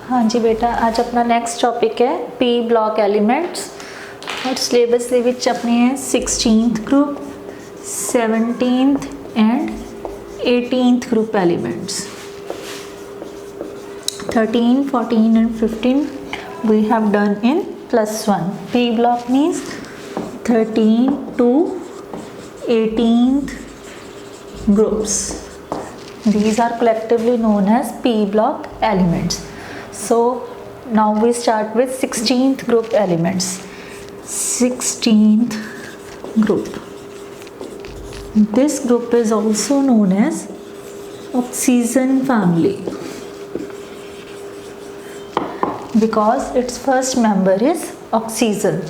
हाँ जी बेटा, आज अपना नेक्स्ट टॉपिक है पी ब्लॉक एलिमेंट्स और सिलेबस ਦੇ ਵਿੱਚ ਆਪਣੇ ਹੈ 16th group 17th and 18th group elements. 13, 14 and 15 we have done in +1. P block means 13 to 18th groups. These are collectively known as P block elements. So now we start with 16th group elements. 16th group. This group is also known as oxygen family because its first member is oxygen.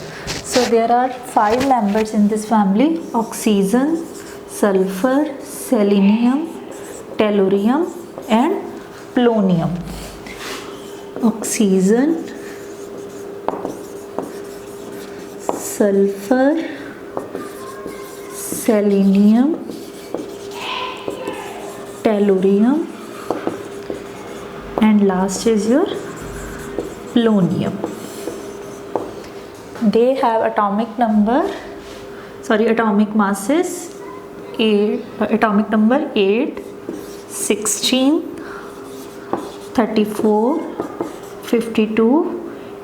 So there are 5 members in this family: oxygen, sulfur, selenium, tellurium and polonium. Oxygen, sulfur, selenium, tellurium and last is your polonium. They have atomic masses 8, atomic number 8, 16, 34, 52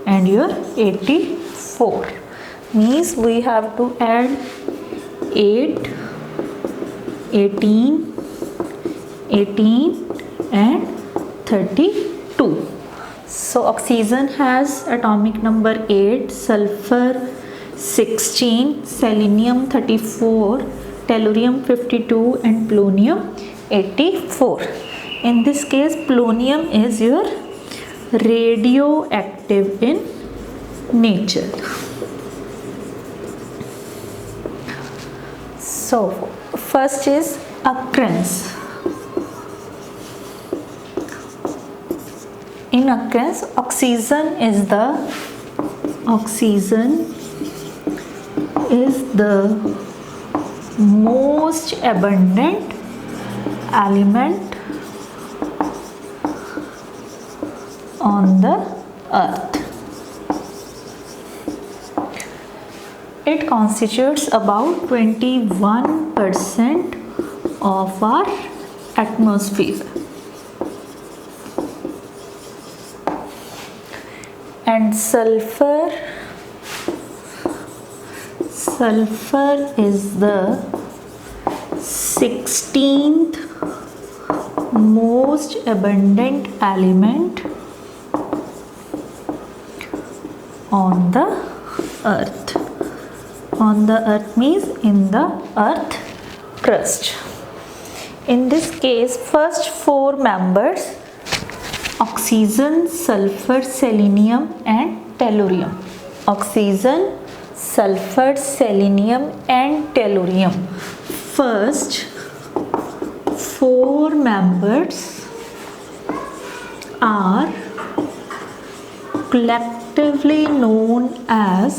and your 84. Means we have to add 8, 18, 18 and 32. So oxygen has atomic number 8, sulfur 16, selenium 34, tellurium 52 and polonium 84. In this case polonium is your radioactive in nature. So first is occurrence. In occurrence, oxygen is the most abundant element on the earth. It constitutes about 21% of our atmosphere. And sulfur is the 16th most abundant element on the earth. On the earth means in the earth crust. In this case, first 4 members: oxygen, sulfur, selenium and tellurium. Oxygen, sulfur, selenium and tellurium. First 4 members are collectively known as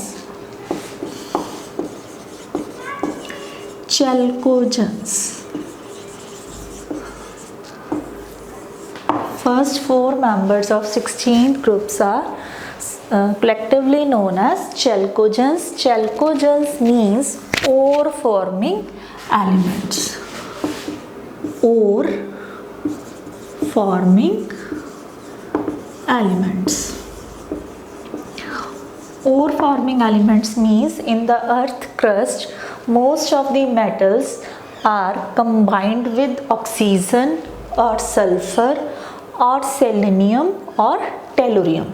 chalcogens. First 4 members of 16th groups are collectively known as chalcogens. Chalcogens means ore forming elements. Ore forming elements. Ore forming elements means in the earth crust most of the metals are combined with oxygen or sulfur or selenium or tellurium.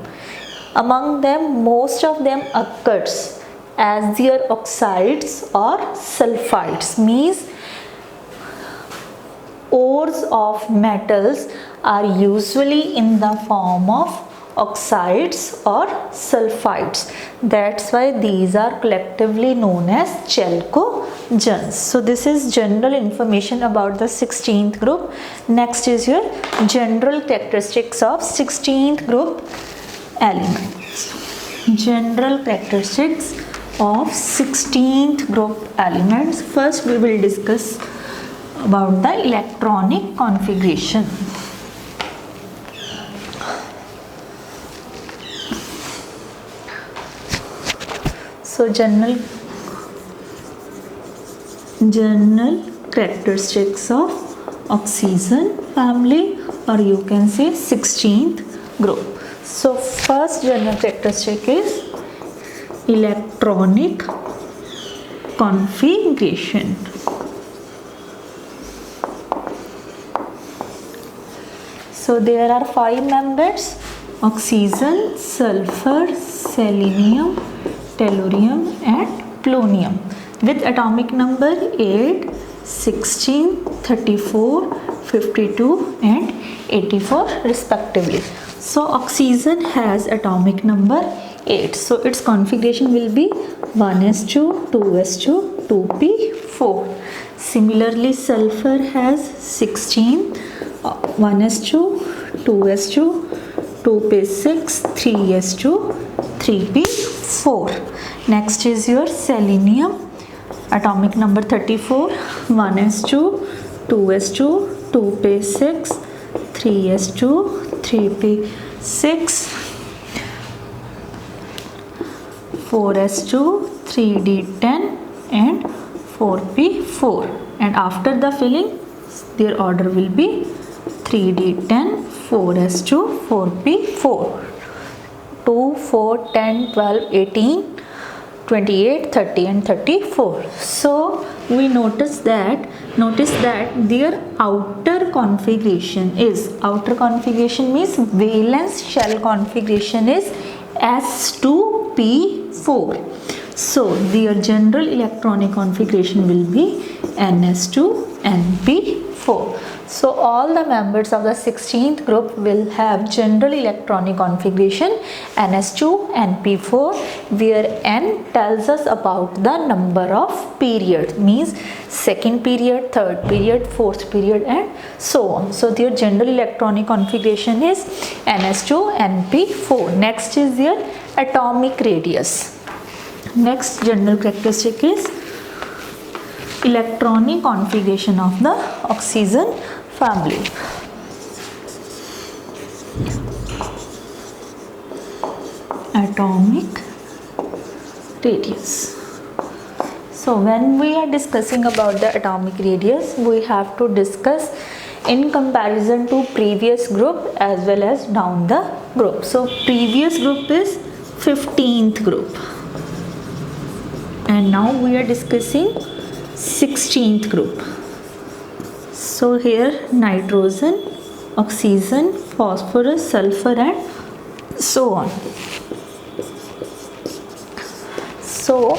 Among them, most of them occurs as their oxides or sulfides. Means ores of metals are usually in the form of oxides or sulfides. That's why these are collectively known as chalcogens. So this is general information about the 16th group. Next is your general characteristics of 16th group elements. General characteristics of 16th group elements. First we will discuss about the electronic configuration. So general characteristics of oxygen family, or you can say 16th group. So first general characteristic is electronic configuration. So there are 5 members: oxygen, sulfur, selenium, tellurium and polonium, with atomic number 8, 16, 34, 52 and 84 respectively. So oxygen has atomic number 8. So its configuration will be 1s2, 2s2, 2p4. Similarly, sulfur has 16, 1s2, 2s2, 2p6, 3s2, 3p4. Next is your selenium, atomic number 34, 1s2, 2s2, 2p6, 3s2, 3p6, 4s2, 3d10 and 4p4. And after the filling, their order will be 3d10, 4s2, 4p4, 2, 4, 10, 12, 18, 28, 30 and 34. So we notice that their outer configuration means valence shell configuration is s2p4. So their general electronic configuration will be ns2np4. So all the members of the 16th group will have general electronic configuration ns2np4, where n tells us about the number of periods, means second period, third period, fourth period and so on. So their general electronic configuration is ns2np4. Next is their atomic radius. Next general characteristic is electronic configuration of the oxygen family. Atomic radius. So when we are discussing about the atomic radius, we have to discuss in comparison to previous group as well as down the group. So previous group is 15th group, and now we are discussing 16th group. So here nitrogen, oxygen, phosphorus, sulfur and so on. So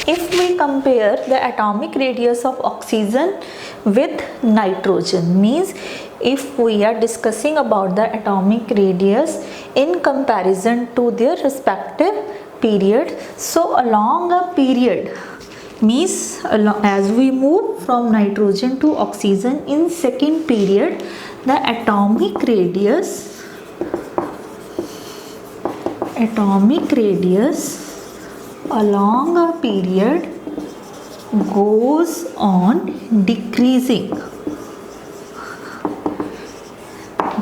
if we compare the atomic radius of oxygen with nitrogen, means if we are discussing about the atomic radius in comparison to their respective period, so along a period, means as we move from nitrogen to oxygen in second period, the atomic radius along a period goes on decreasing.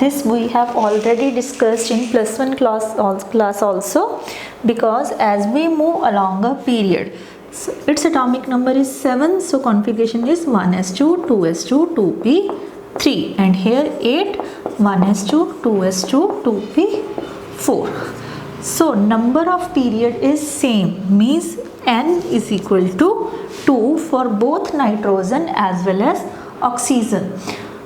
This we have already discussed in +1 class also, because as we move along a period, so its atomic number is 7, so configuration is 1s2, 2s2, 2p3, and here 8, 1s2, 2s2, 2p4. So number of period is same, means n is equal to 2 for both nitrogen as well as oxygen.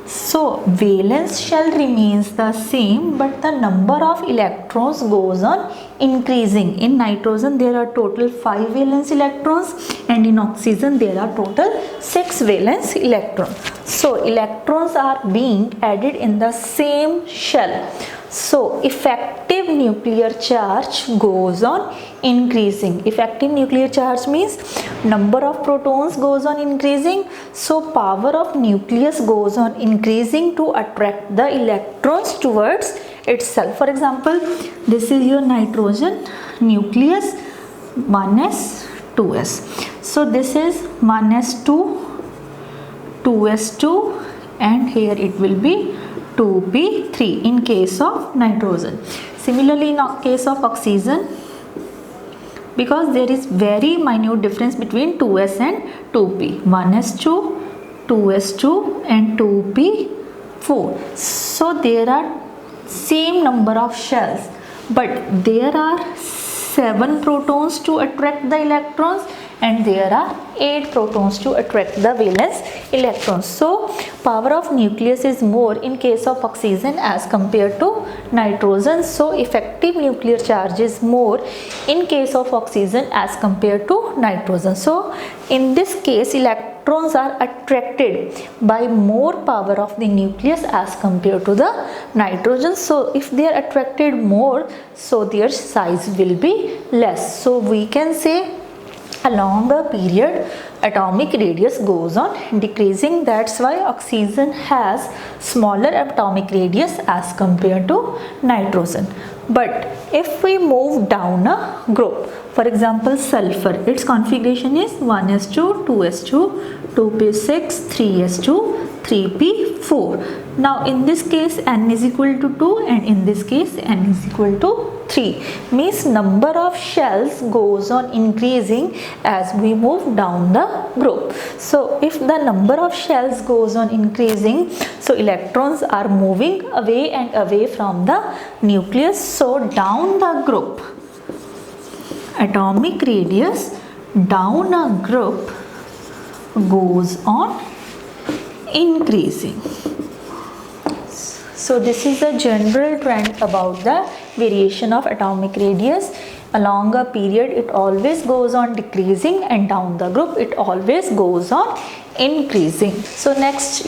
So valence shell remains the same, but the number of electrons goes on increasing. In nitrogen there are total 5 valence electrons, and in oxygen there are total 6 valence electrons. So electrons are being added in the same shell. So effective nuclear charge goes on increasing. Effective nuclear charge means number of protons goes on increasing, so power of nucleus goes on increasing to attract the electrons towards itself. For example, this is your nitrogen nucleus 1s 2s. So this is 1s2 2s2 and here it will be 2p3 in case of nitrogen. Similarly, in case of oxygen, because there is very minute difference between 2s and 2p. 1s2, 2s2 and 2p4. So there are same number of shells, but there are 7 protons to attract the electrons and there are 8 protons to attract the valence electrons. So power of nucleus is more in case of oxygen as compared to nitrogen. So effective nuclear charge is more in case of oxygen as compared to nitrogen. So in this case electrons are attracted by more power of the nucleus as compared to the nitrogen. So if they are attracted more, so their size will be less. So we can say along a period atomic radius goes on decreasing. That's why oxygen has smaller atomic radius as compared to nitrogen. But if we move down a group, for example sulfur, its configuration is 1s2, 2s2, 2p6, 3s2, 3p4. Now in this case n is equal to 2 and in this case n is equal to 3. Means number of shells goes on increasing as we move down the group. So if the number of shells goes on increasing, so electrons are moving away and away from the nucleus. So down the group, atomic radius down a group goes on increasing. So this is a general trend about the variation of atomic radius. Along a period it always goes on decreasing and down the group it always goes on increasing. So next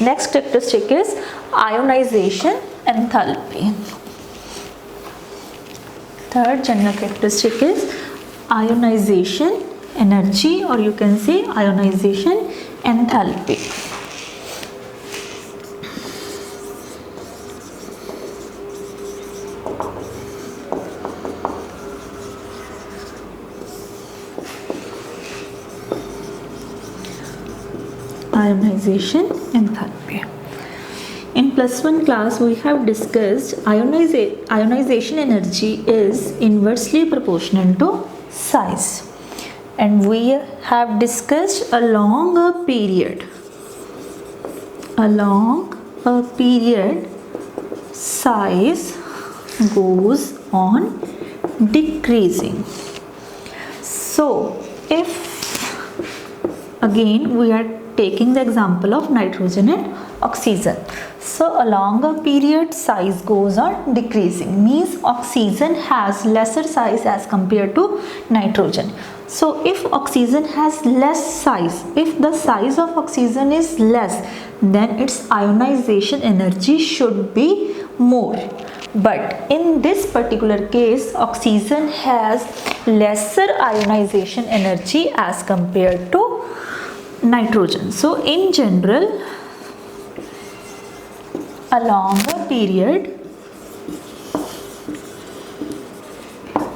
next characteristic is ionization enthalpy. Third general characteristic is ionization energy, or you can say ionization enthalpy. Ionization enthalpy. In +1 class we have discussed ionization energy is inversely proportional to size, and we have discussed along a period size goes on decreasing. So if again we are taking the example of nitrogen and oxygen, so along a period size goes on decreasing, means oxygen has lesser size as compared to nitrogen. So if oxygen has less size, if the size of oxygen is less, then its ionization energy should be more. But in this particular case oxygen has lesser ionization energy as compared to nitrogen. So in general along a period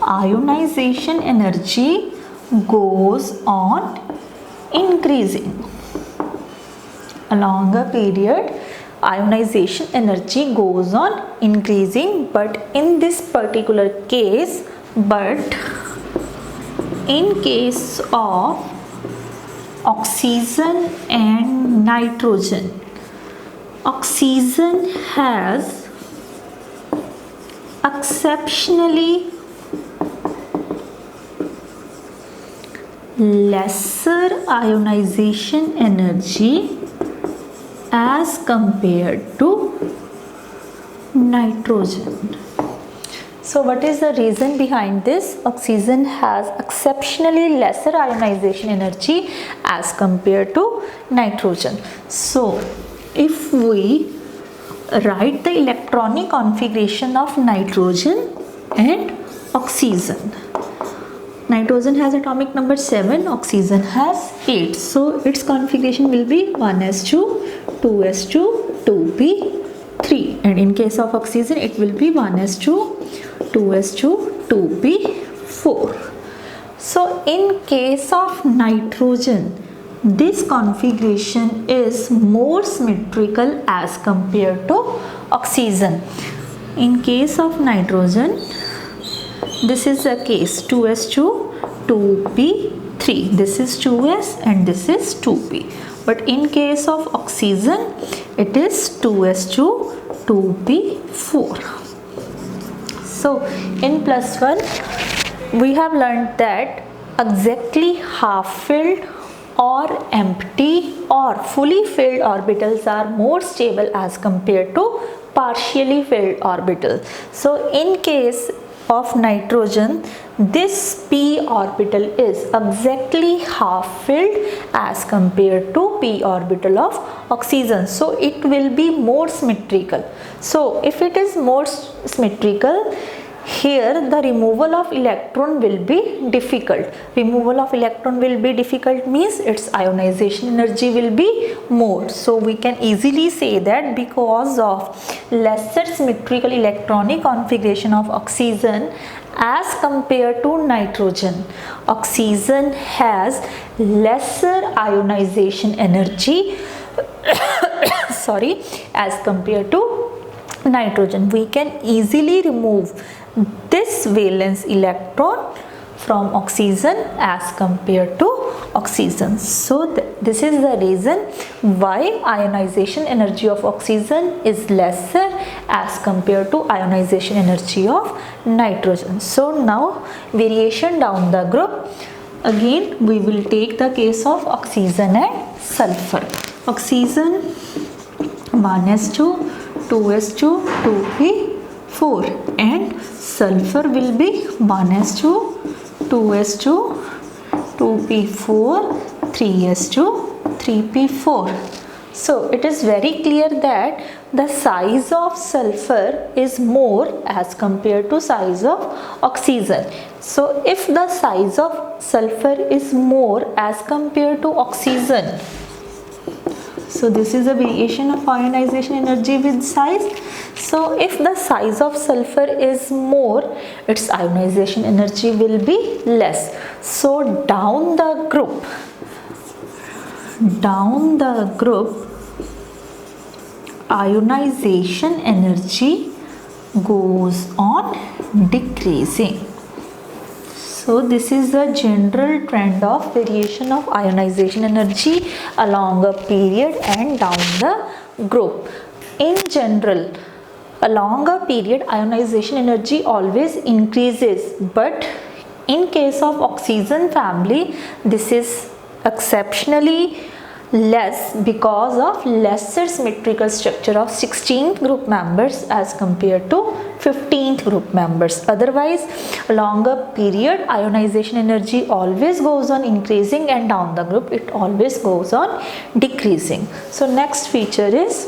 ionization energy goes on increasing. Along a period ionization energy goes on increasing, but in this particular case, in case of oxygen and nitrogen, oxygen has exceptionally lesser ionization energy as compared to nitrogen. So what is the reason behind this? Oxygen has exceptionally lesser ionization energy as compared to nitrogen. So if we write the electronic configuration of nitrogen and oxygen, nitrogen has atomic number 7, oxygen has 8. So its configuration will be 1s2, 2s2, 2p3, and in case of oxygen it will be 1s2, 2s2, 2p4. So in case of nitrogen, this configuration is more symmetrical as compared to oxygen. In case of nitrogen, this is the case 2s2 2p3, this is 2s and this is 2p. But in case of oxygen it is 2s2 2p4. So in plus 1 we have learned that exactly half filled or empty or fully filled orbitals are more stable as compared to partially filled orbital. So in case of nitrogen, this p orbital is exactly half filled as compared to p orbital of oxygen. So it will be more symmetrical. So if it is more symmetrical, here the removal of electron will be difficult. Removal of electron will be difficult means its ionization energy will be more. So we can easily say that because of lesser symmetrical electronic configuration of oxygen as compared to nitrogen, oxygen has lesser ionization energy sorry, as compared to nitrogen. We can easily remove this valence electron from oxygen as compared to oxygen. So this is the reason why ionization energy of oxygen is lesser as compared to ionization energy of nitrogen. So now variation down the group, again we will take the case of oxygen and sulfur. Oxygen 1s2 2s2 2p4 and sulfur will be 1s2 2s2 2p4 3s2 3p4. So it is very clear that the size of sulfur is more as compared to size of oxygen. So if the size of sulfur is more as compared to oxygen, so this is a variation of ionization energy with size. So if the size of sulfur is more, its ionization energy will be less. So down the group ionization energy goes on decreasing. So this is the general trend of variation of ionization energy along a period and down the group. In general, along a period ionization energy always increases, but in case of oxygen family this is exceptionally less because of lesser symmetrical structure of 16th group members as compared to 15th group members. Otherwise, along a period ionization energy always goes on increasing and down the group it always goes on decreasing. So next feature is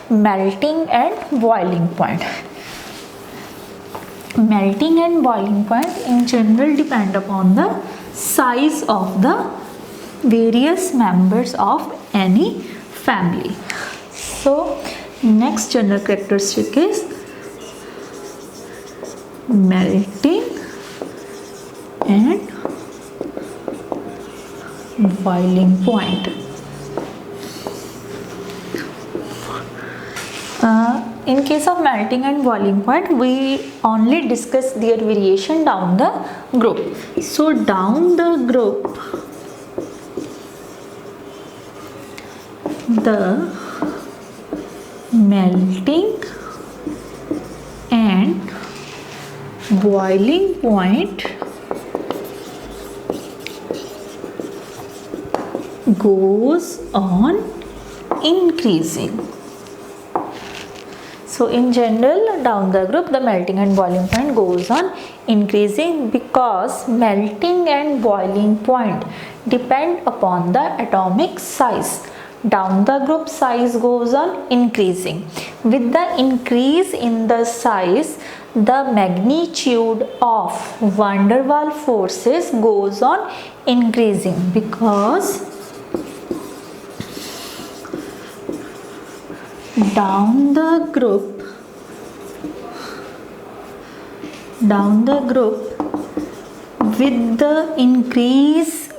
melting and boiling point. Melting and boiling point in general depend upon the size of the various members of any family. So next general characteristic is melting and boiling point. In case of melting and boiling point, we only discuss their variation down the group. So down the group, the melting and boiling point goes on increasing. So in general, down the group, the melting and boiling point goes on increasing because melting and boiling point depend upon the atomic size. Down the group size goes on increasing. With the increase in the size, the magnitude of van der Waals forces goes on increasing because down the group with the increase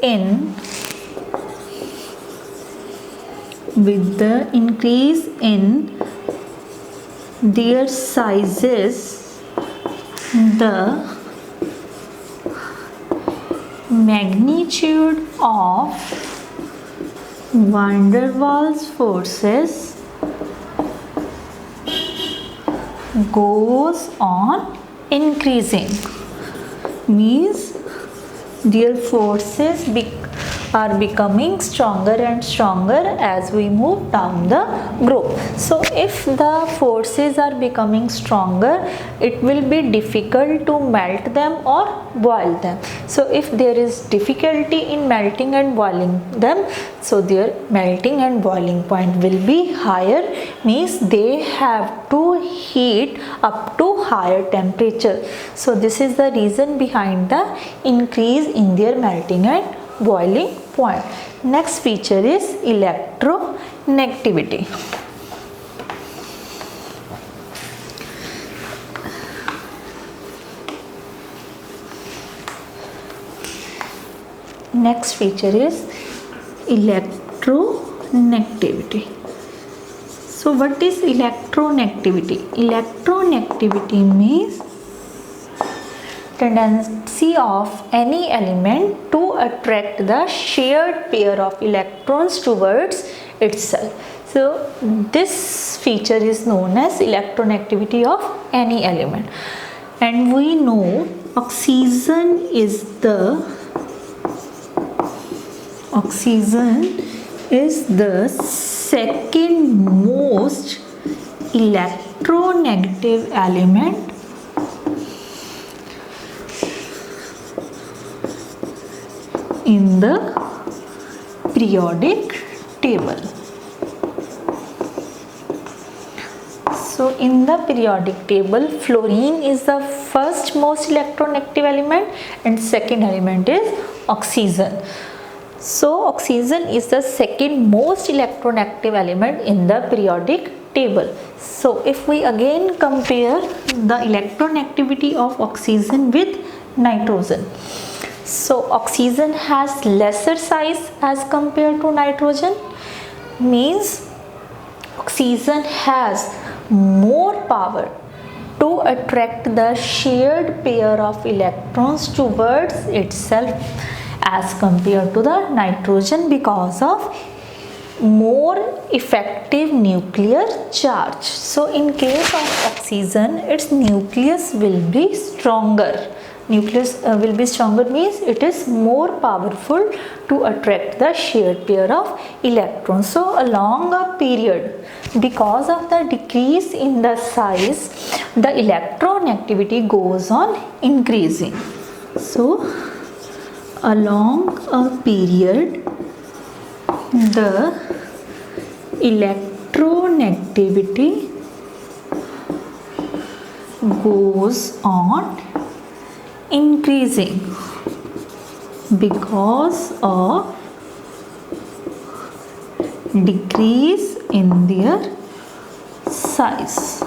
in their sizes, the magnitude of van der Waals forces goes on increasing, means their forces are becoming stronger and stronger as we move down the group. So if the forces are becoming stronger, it will be difficult to melt them or boil them. So if there is difficulty in melting and boiling them, so their melting and boiling point will be higher, means they have to heat up to higher temperature. So this is the reason behind the increase in their melting and boiling point. Next feature is electronegativity. Next feature is electronegativity. So what is electronegativity? Electronegativity means tendency of any element to attract the shared pair of electrons towards itself. So this feature is known as electronegativity of any element, and we know oxygen is the second most electronegative element in the periodic table. So in the periodic table, fluorine is the first most electronegative element and second element is oxygen. So oxygen is the second most electronegative element in the periodic table. So if we again compare the electronegativity of oxygen with nitrogen, so oxygen has lesser size as compared to nitrogen, means oxygen has more power to attract the shared pair of electrons towards itself as compared to the nitrogen because of more effective nuclear charge. So in case of oxygen, its nucleus will be stronger. Nucleus will be stronger means it is more powerful to attract the shared pair of electrons. So along a period, because of the decrease in the size, the electronegativity goes on increasing. So along a period, the electronegativity goes on increasing because of decrease in their size.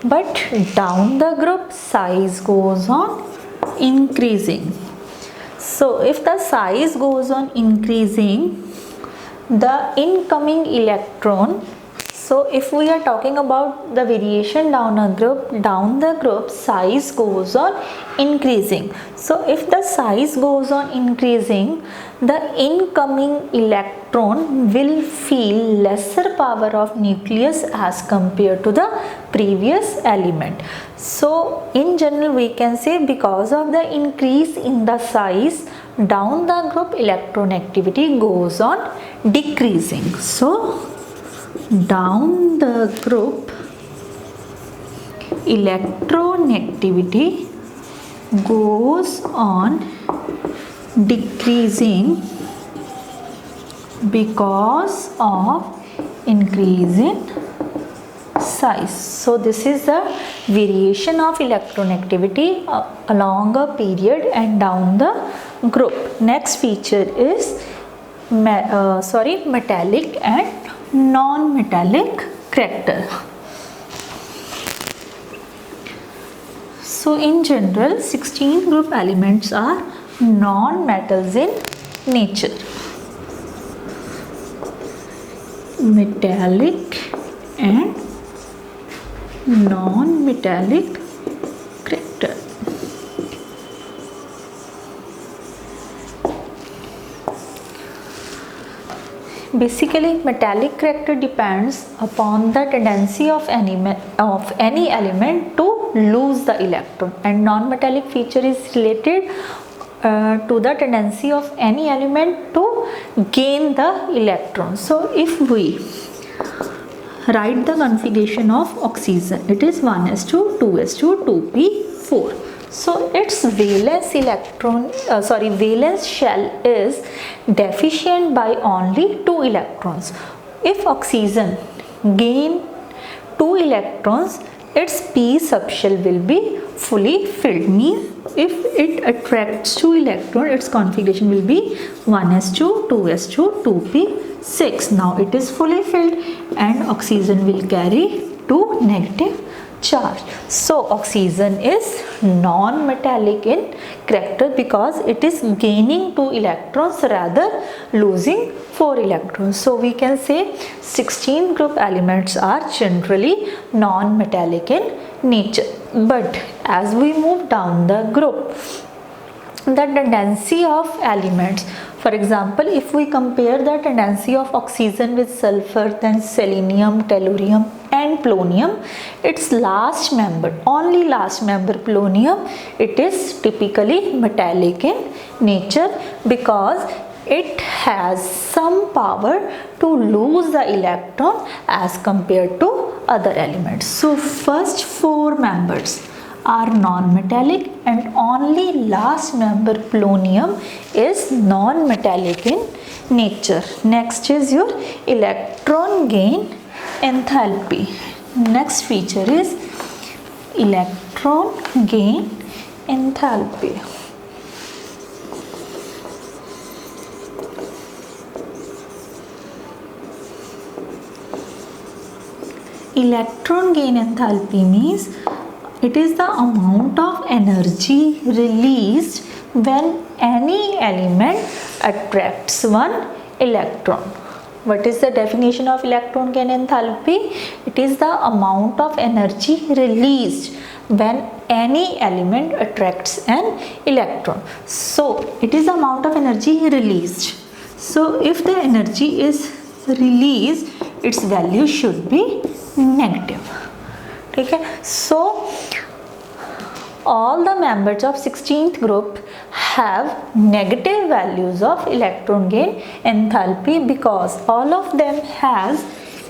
But down the group, size goes on increasing. So if the size goes on increasing, the incoming electron, so if we are talking about the variation down the group size goes on increasing. So if the size goes on increasing, the incoming electron will feel lesser power of nucleus as compared to the previous element. So in general we can say because of the increase in the size, down the group electronegativity goes on decreasing. So down the group electronegativity goes on decreasing because of increase in size. So this is the variation of electronegativity along a period and down the group. Next feature is metallic and non-metallic character. So in general, 16 group elements are non-metals in nature. Metallic and non-metallic character. Basically, metallic character depends upon the tendency of any element to lose the electron, and non-metallic feature is related to the tendency of any element to gain the electron. So if we write the configuration of oxygen, it is 1s2 2s2 2p4. So its valence valence shell is deficient by only 2 electrons. If oxygen gain 2 electrons, its p subshell will be fully filled. Means if it attracts 2 electrons, its configuration will be 1s2 2s2 2p6. Now it is fully filled and oxygen will carry 2 negative charge. So oxygen is non-metallic in character because it is gaining 2 electrons rather losing 4 electrons. So we can say 16 group elements are generally non-metallic in nature. But as we move down the group, the tendency of elements, for example, if we compare the tendency of oxygen with sulfur, then selenium, tellurium and polonium, its last member, only last member polonium, it is typically metallic in nature because it has some power to lose the electron as compared to other elements. So first 4 members are non-metallic and only last member polonium is non-metallic in nature. Next is your electron gain enthalpy. Next feature is electron gain enthalpy. Electron gain enthalpy means it is the amount of energy released when any element attracts one electron. What is the definition of electron gain enthalpy? It is the amount of energy released when any element attracts an electron. So it is the amount of energy released. So if the energy is released, its value should be negative. Okay, so all the members of 16th group have negative values of electron gain enthalpy because all of them has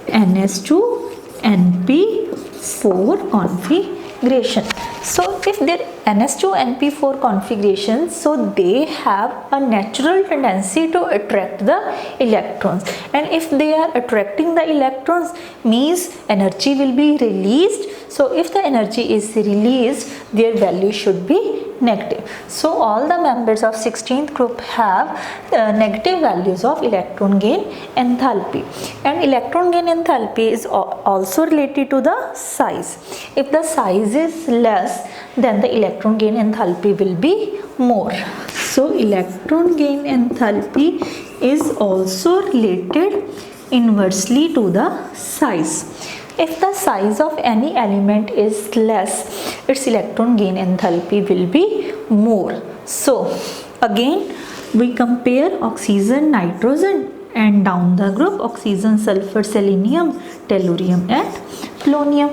ns2np4 configuration. So if there ns2np4 configuration, so they have a natural tendency to attract the electrons, and if they are attracting the electrons means energy will be released. So if the energy is released, their value should be negative. So all the members of 16th group have negative values of electron gain enthalpy, and electron gain enthalpy is also related to the size. If the size is less, then the electron gain enthalpy will be more. So electron gain enthalpy is also related inversely to the size. If the size of any element is less, its electron gain enthalpy will be more. So again we compare oxygen, nitrogen, and down the group oxygen, sulfur, selenium, tellurium and polonium.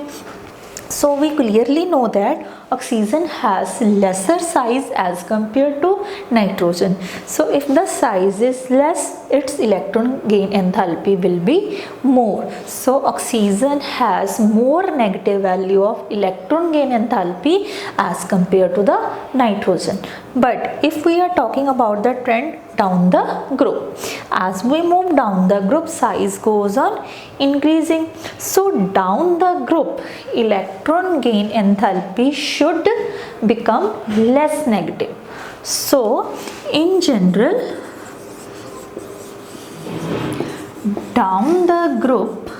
So we clearly know that oxygen has lesser size as compared to nitrogen. So if the size is less, its electron gain enthalpy will be more. So oxygen has more negative value of electron gain enthalpy as compared to the nitrogen. But if we are talking about the trend down the group, as we move down the group, size goes on increasing. So down the group, electron gain enthalpy should become less negative. So in general, down the group,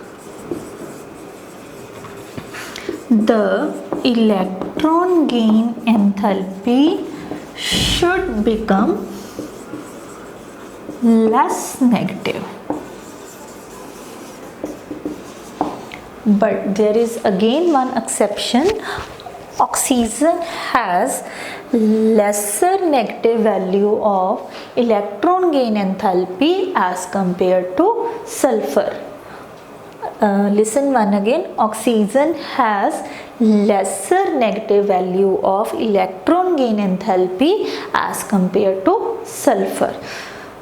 the electron gain enthalpy should become less negative. But there is again one exception. Oxygen has lesser negative value of electron gain enthalpy as compared to sulfur. Listen one again. Oxygen has lesser negative value of electron gain enthalpy as compared to sulfur.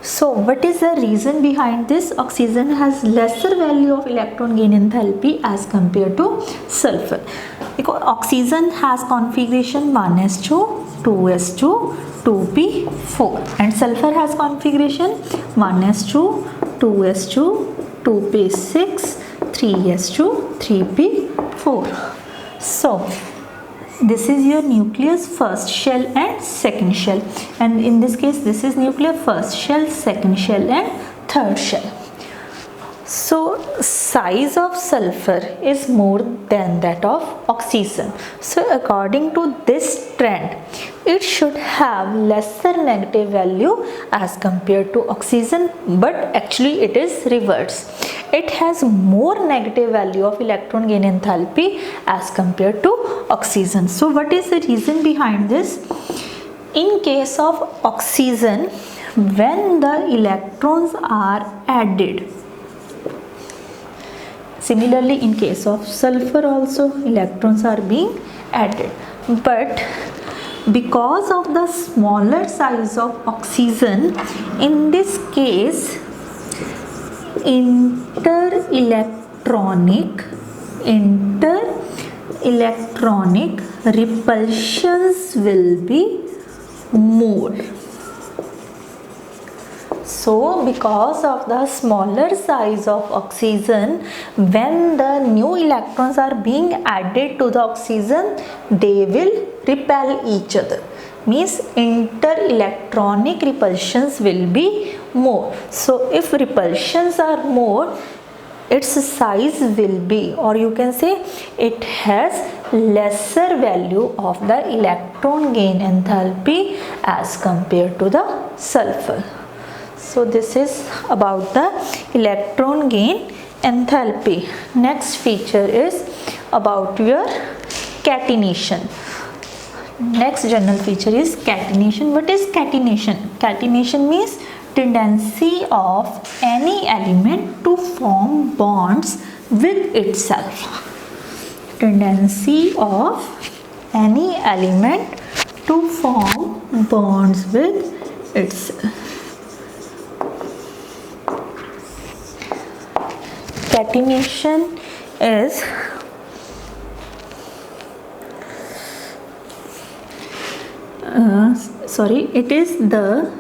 So what is the reason behind this? Oxygen has lesser value of electron gain enthalpy as compared to sulfur. Because oxygen has configuration 1s2, 2s2, 2p4, and sulfur has configuration 1s2, 2s2, 2p6, 3s2, 3p4. So this is your nucleus first shell and second shell, and in this case this is nucleus first shell, second shell and third shell. So size of sulfur is more than that of oxygen. So according to this trend, it should have lesser negative value as compared to oxygen, but actually it is reverse. It has more negative value of electron gain enthalpy as compared to oxygen. So what is the reason behind this? In case of oxygen, when the electrons are added, similarly in case of sulfur also electrons are being added, but because of the smaller size of oxygen, in this case interelectronic repulsions will be more. So because of the smaller size of oxygen, when the new electrons are being added to the oxygen, they will repel each other. Means interelectronic repulsions will be more. So if repulsions are more, its size will be, or you can say it has lesser value of the electron gain enthalpy as compared to the sulfur. So this is about the electron gain enthalpy. Next feature is about your catenation. Next general feature is catenation. What is catenation? Catenation means tendency of any element to form bonds with itself. Tendency of any element to form bonds with itself. Catenation is it is the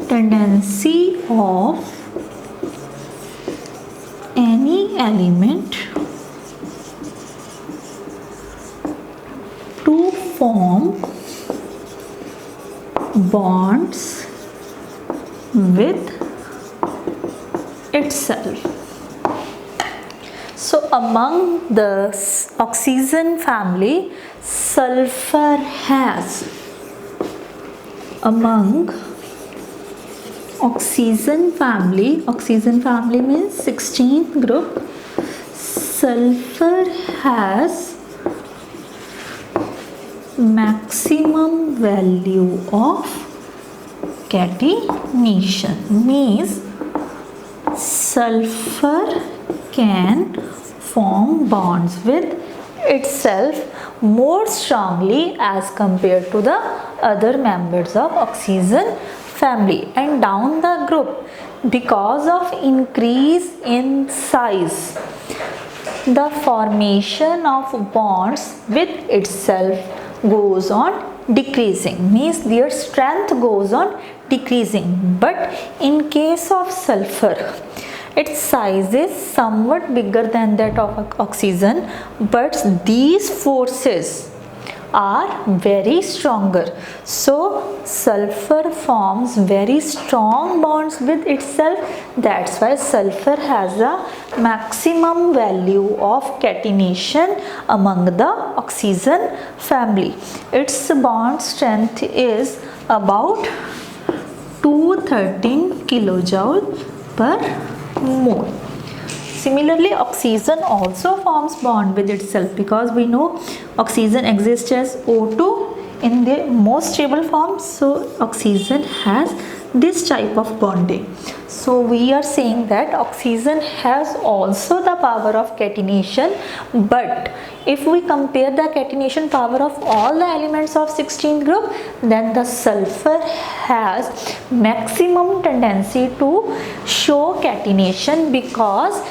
tendency of any element to form bonds with itself. So among the oxygen family, sulfur has, among oxygen family means 16th group, sulfur has maximum value of catenation. Means sulfur can form bonds with itself more strongly as compared to the other members of oxygen family. And down the group, because of increase in size, the formation of bonds with itself goes on decreasing. Means their strength goes on decreasing. But in case of sulfur, its size is somewhat bigger than that of oxygen, but these forces are very stronger. So sulfur forms very strong bonds with itself. That's why sulfur has a maximum value of catenation among the oxygen family. Its bond strength is about 213 kilojoule per mole. Similarly, oxygen also forms bond with itself, because we know oxygen exists as O2 in the most stable form. So oxygen has this type of bonding. So we are saying that oxygen has also the power of catenation, but if we compare the catenation power of all the elements of 16th group, then the sulfur has maximum tendency to show catenation because